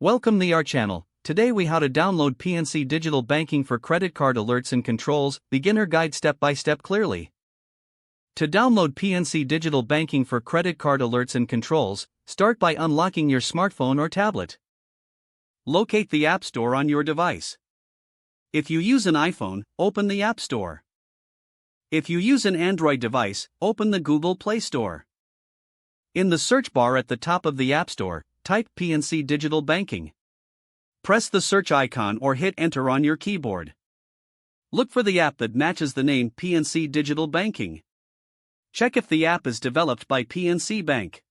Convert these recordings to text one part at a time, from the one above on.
Welcome to our channel. Today we how to download PNC Digital Banking for credit card alerts and controls, beginner guide step by step clearly. To download PNC Digital Banking for credit card alerts and controls, start by unlocking your smartphone or tablet. Locate the App Store on your device. If you use an iPhone, open the App Store. If you use an Android device, open the Google Play Store. In the search bar at the top of the App Store, type PNC Digital Banking. Press the search icon or hit enter on your keyboard. Look for the app that matches the name PNC Digital Banking. Check if the app is developed by PNC Bank.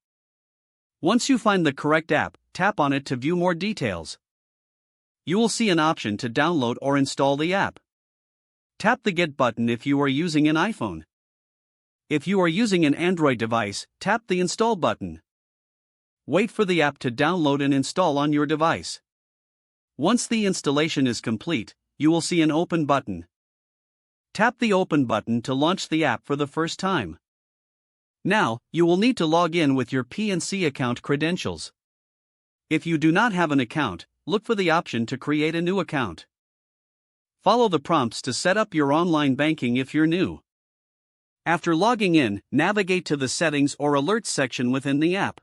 Once you find the correct app, tap on it to view more details. You will see an option to download or install the app. Tap the Get button if you are using an iPhone. If you are using an Android device, tap the Install button. Wait for the app to download and install on your device. Once the installation is complete, you will see an Open button. Tap the Open button to launch the app for the first time. Now, you will need to log in with your PNC account credentials. If you do not have an account, look for the option to create a new account. Follow the prompts to set up your online banking if you're new. After logging in, navigate to the Settings or Alerts section within the app.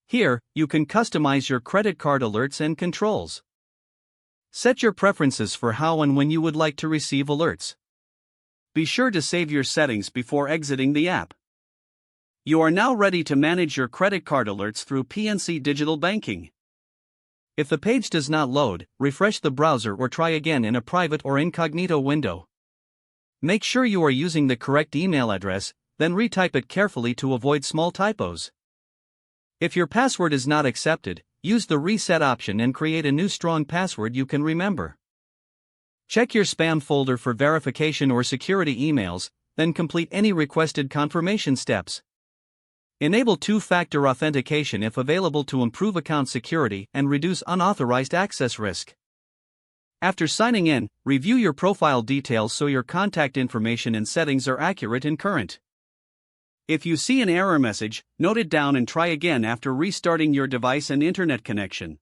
Here, you can customize your credit card alerts and controls. Set your preferences for how and when you would like to receive alerts. Be sure to save your settings before exiting the app. You are now ready to manage your credit card alerts through PNC Digital Banking. If the page does not load, refresh the browser or try again in a private or incognito window. Make sure you are using the correct email address, then retype it carefully to avoid small typos. If your password is not accepted, use the reset option and create a new strong password you can remember. Check your spam folder for verification or security emails, then complete any requested confirmation steps. Enable two-factor authentication if available to improve account security and reduce unauthorized access risk. After signing in, review your profile details so your contact information and settings are accurate and current. If you see an error message, note it down and try again after restarting your device and internet connection.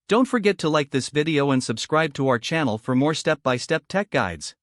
Don't forget to like this video and subscribe to our channel for more step-by-step tech guides.